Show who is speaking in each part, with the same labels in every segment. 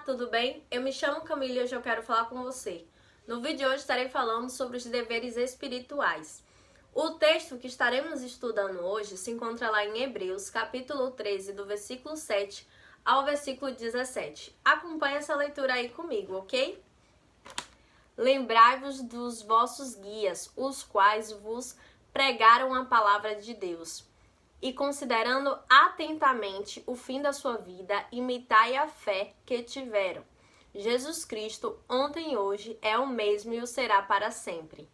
Speaker 1: tudo bem? Eu me chamo Camila e hoje eu quero falar com você. No vídeo de hoje estarei falando sobre os deveres espirituais. O texto que estaremos estudando hoje se encontra lá em Hebreus, capítulo 13, do versículo 7 ao versículo 17. Acompanhe essa leitura aí comigo, ok? Lembrai-vos dos vossos guias, os quais vos pregaram a palavra de Deus. E considerando atentamente o fim da sua vida, imitai a fé que tiveram. Jesus Cristo, ontem e hoje, é o mesmo e o será para sempre.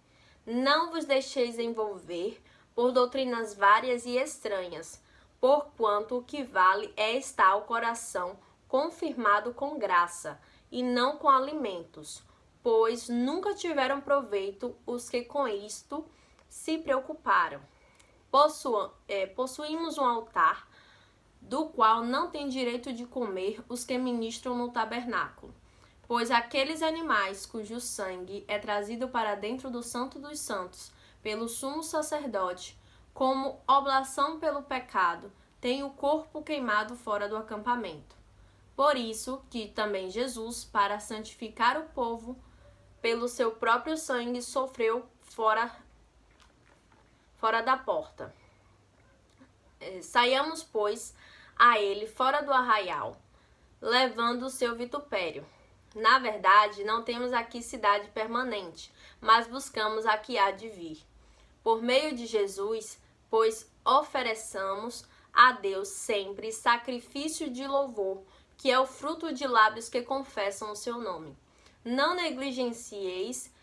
Speaker 1: Não vos deixeis envolver por doutrinas várias e estranhas, porquanto o que vale é estar o coração confirmado com graça, e não com alimentos, pois nunca tiveram proveito os que com isto se preocuparam. Possuímos um altar, do qual não tem direito de comer os que ministram no tabernáculo, pois aqueles animais cujo sangue é trazido para dentro do Santo dos Santos pelo sumo sacerdote, como oblação pelo pecado, têm o corpo queimado fora do acampamento. Por isso que também Jesus, para santificar o povo, pelo seu próprio sangue sofreu fora da porta. Saiamos, pois, a ele fora do arraial, levando o seu vitupério. Na verdade, não temos aqui cidade permanente, mas buscamos a que há de vir. Por meio de Jesus, pois ofereçamos a Deus sempre sacrifício de louvor, que é o fruto de lábios que confessam o seu nome. Não negligencieis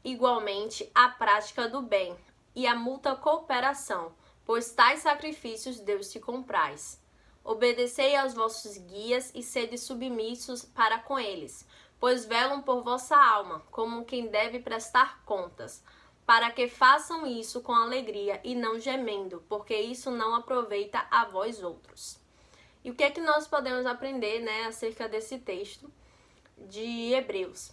Speaker 1: igualmente a prática do bem e a mútua cooperação, pois tais sacrifícios Deus te comprais. Obedecei aos vossos guias e sede submissos para com eles, pois velam por vossa alma, como quem deve prestar contas, para que façam isso com alegria e não gemendo, porque isso não aproveita a vós outros. E o que é que nós podemos aprender, acerca desse texto de Hebreus?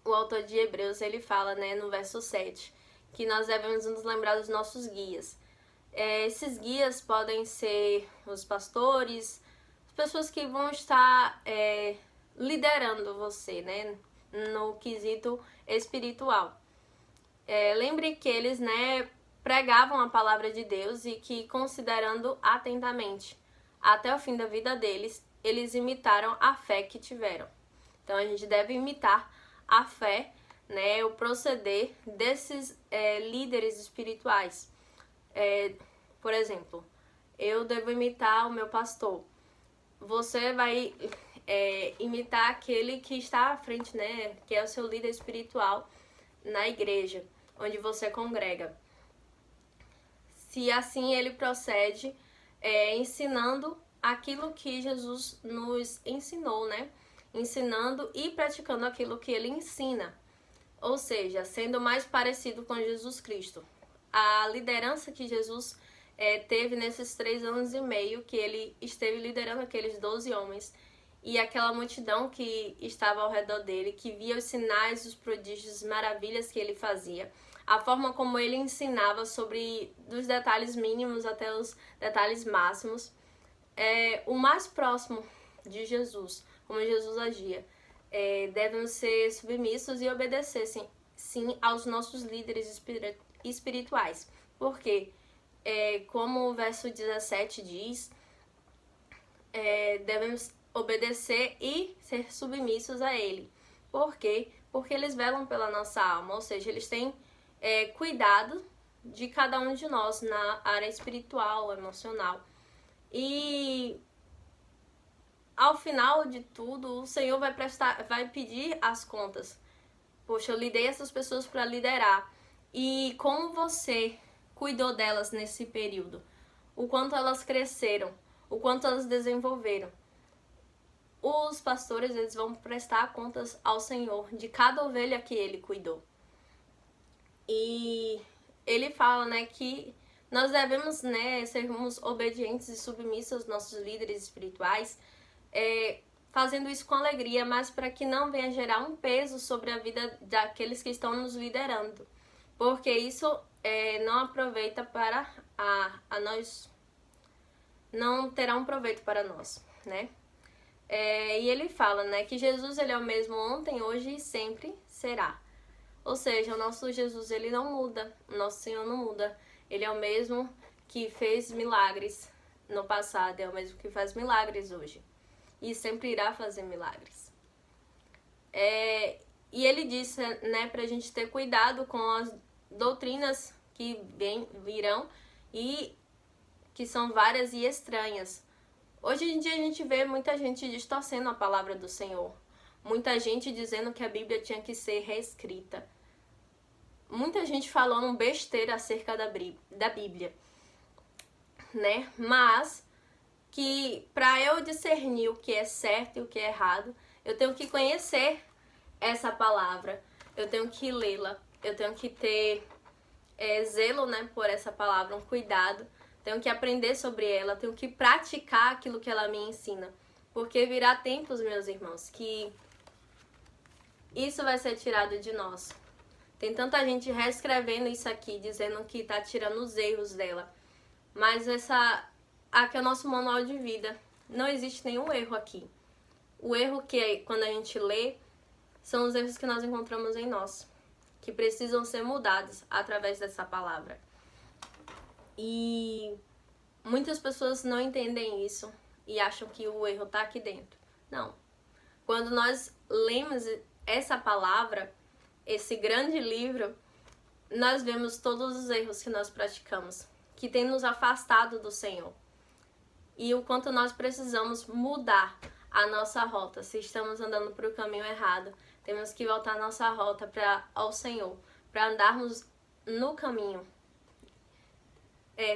Speaker 1: O autor de Hebreus, ele fala, no verso 7, que nós devemos nos lembrar dos nossos guias. Esses guias podem ser os pastores, as pessoas que vão estar liderando você, no quesito espiritual. Lembre que eles, pregavam a palavra de Deus e que, considerando atentamente até o fim da vida deles, eles imitaram a fé que tiveram. Então, a gente deve imitar a fé, o proceder desses líderes espirituais. Por exemplo, eu devo imitar o meu pastor. Você vai imitar aquele que está à frente, que é o seu líder espiritual na igreja, onde você congrega. Se assim ele procede, ensinando aquilo que Jesus nos ensinou, ensinando e praticando aquilo que ele ensina. Ou seja, sendo mais parecido com Jesus Cristo. A liderança que Jesus teve nesses 3 anos e meio que ele esteve liderando aqueles 12 homens e aquela multidão que estava ao redor dele, que via os sinais, os prodígios, as maravilhas que ele fazia, a forma como ele ensinava sobre dos detalhes mínimos até os detalhes máximos, o mais próximo de Jesus, como Jesus agia. Devemos ser submissos e obedecer sim aos nossos líderes espirituais, porque como o verso 17 diz, devemos obedecer e ser submissos a ele. Por quê? Porque eles velam pela nossa alma, ou seja, eles têm cuidado de cada um de nós na área espiritual, emocional. E ao final de tudo, o Senhor vai pedir as contas. Poxa, eu lidei essas pessoas para liderar. E como você cuidou delas nesse período? O quanto elas cresceram? O quanto elas desenvolveram? Os pastores, eles vão prestar contas ao Senhor de cada ovelha que ele cuidou. E ele fala, que nós devemos, sermos obedientes e submissos aos nossos líderes espirituais, fazendo isso com alegria, mas para que não venha gerar um peso sobre a vida daqueles que estão nos liderando, porque isso não aproveita para a nós, não terá um proveito para nós, E ele fala, né, que Jesus ele é o mesmo ontem, hoje e sempre será. Ou seja, o nosso Jesus ele não muda, o nosso Senhor não muda. Ele é o mesmo que fez milagres no passado, é o mesmo que faz milagres hoje. E sempre irá fazer milagres. E ele disse, né, pra gente ter cuidado com as doutrinas que virão e que são várias e estranhas. Hoje em dia a gente vê muita gente distorcendo a palavra do Senhor. Muita gente dizendo que a Bíblia tinha que ser reescrita. Muita gente falando besteira acerca da Bíblia, né? Mas que para eu discernir o que é certo e o que é errado, eu tenho que conhecer essa palavra, eu tenho que lê-la, eu tenho que ter zelo, né, por essa palavra, um cuidado, tenho que aprender sobre ela, tenho que praticar aquilo que ela me ensina, porque virá tempos, meus irmãos, que isso vai ser tirado de nós. Tem tanta gente reescrevendo isso aqui, dizendo que tá tirando os erros dela, mas aqui é o nosso manual de vida, não existe nenhum erro aqui. O erro que quando a gente lê são os erros que nós encontramos em nós, que precisam ser mudados através dessa palavra. E muitas pessoas não entendem isso e acham que o erro está aqui dentro. Não. Quando nós lemos essa palavra, esse grande livro, nós vemos todos os erros que nós praticamos, que tem nos afastado do Senhor. E o quanto nós precisamos mudar a nossa rota. Se estamos andando para o caminho errado, temos que voltar a nossa rota ao Senhor, para andarmos no caminho,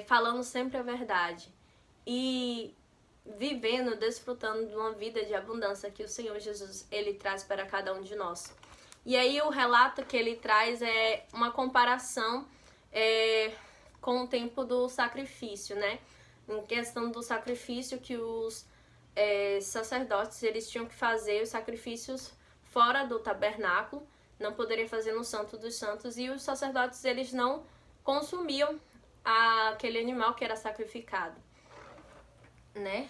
Speaker 1: falando sempre a verdade e vivendo, desfrutando de uma vida de abundância que o Senhor Jesus ele traz para cada um de nós. E aí o relato que ele traz é uma comparação com o tempo do sacrifício, né? Em questão do sacrifício que os sacerdotes eles tinham que fazer os sacrifícios fora do tabernáculo, não poderia fazer no Santo dos Santos, e os sacerdotes eles não consumiam aquele animal que era sacrificado, né?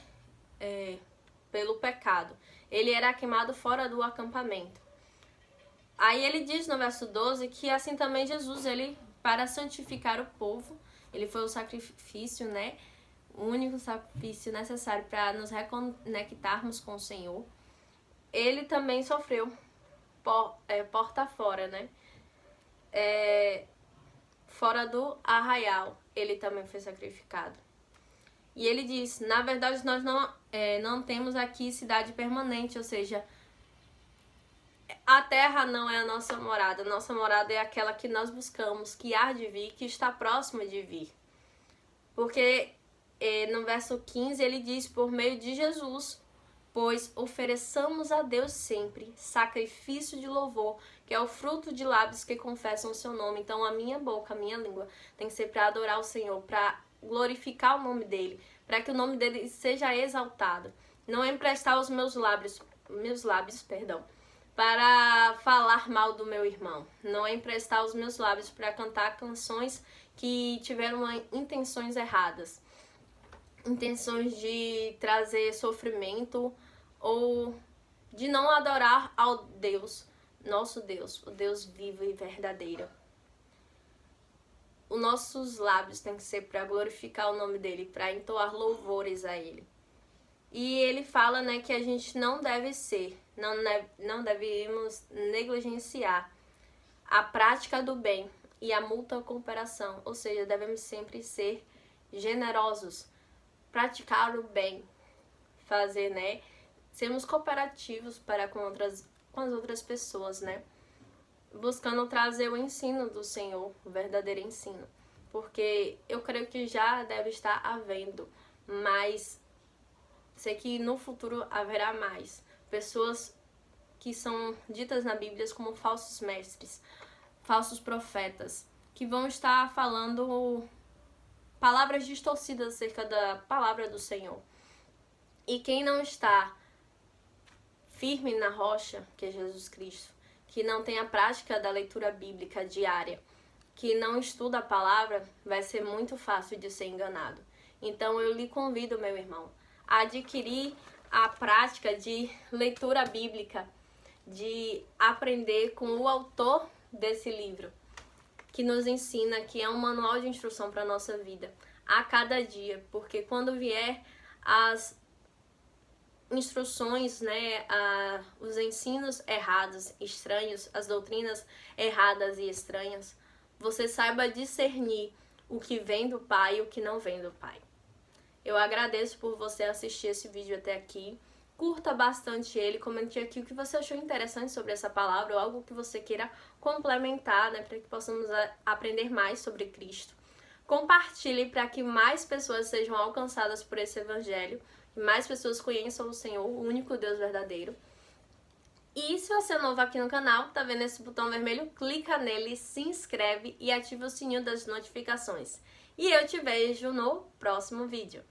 Speaker 1: Pelo pecado. Ele era queimado fora do acampamento. Aí ele diz no verso 12 que assim também Jesus, ele, para santificar o povo, ele foi o sacrifício, né? O único sacrifício necessário para nos reconectarmos com o Senhor. Ele também sofreu porta fora, né? Fora do arraial, ele também foi sacrificado. E ele diz, na verdade nós não temos aqui cidade permanente, ou seja, a terra não é a nossa morada é aquela que nós buscamos, que há de vir, que está próxima de vir. Porque no verso 15 ele diz, por meio de Jesus, pois ofereçamos a Deus sempre sacrifício de louvor, que é o fruto de lábios que confessam o seu nome. Então a minha boca, a minha língua tem que ser para adorar o Senhor, para glorificar o nome dele, para que o nome dele seja exaltado. Não é emprestar os meus lábios, para falar mal do meu irmão. Não é emprestar os meus lábios para cantar canções que tiveram intenções erradas. Intenções de trazer sofrimento ou de não adorar ao Deus, nosso Deus, o Deus vivo e verdadeiro. Os nossos lábios têm que ser para glorificar o nome dele, para entoar louvores a ele. E ele fala, né, que a gente não deve não devemos negligenciar a prática do bem e a mútua cooperação, ou seja, devemos sempre ser generosos, praticar o bem, fazer, né, sermos cooperativos para com as outras pessoas, né, buscando trazer o ensino do Senhor, o verdadeiro ensino, porque eu creio que já deve estar havendo, mas sei que no futuro haverá mais pessoas que são ditas na Bíblia como falsos mestres, falsos profetas, que vão estar falando palavras distorcidas acerca da palavra do Senhor. E quem não está firme na rocha, que é Jesus Cristo, que não tem a prática da leitura bíblica diária, que não estuda a palavra, vai ser muito fácil de ser enganado. Então eu lhe convido, meu irmão, a adquirir a prática de leitura bíblica, de aprender com o autor desse livro, que nos ensina, que é um manual de instrução para a nossa vida, a cada dia, porque quando vier as instruções, né, os ensinos errados, estranhos, as doutrinas erradas e estranhas, você saiba discernir o que vem do Pai e o que não vem do Pai. Eu agradeço por você assistir esse vídeo até aqui. Curta bastante ele, comente aqui o que você achou interessante sobre essa palavra ou algo que você queira complementar, né, para que possamos aprender mais sobre Cristo. Compartilhe para que mais pessoas sejam alcançadas por esse evangelho e mais pessoas conheçam o Senhor, o único Deus verdadeiro. E se você é novo aqui no canal, tá vendo esse botão vermelho? Clica nele, se inscreve e ativa o sininho das notificações. E eu te vejo no próximo vídeo.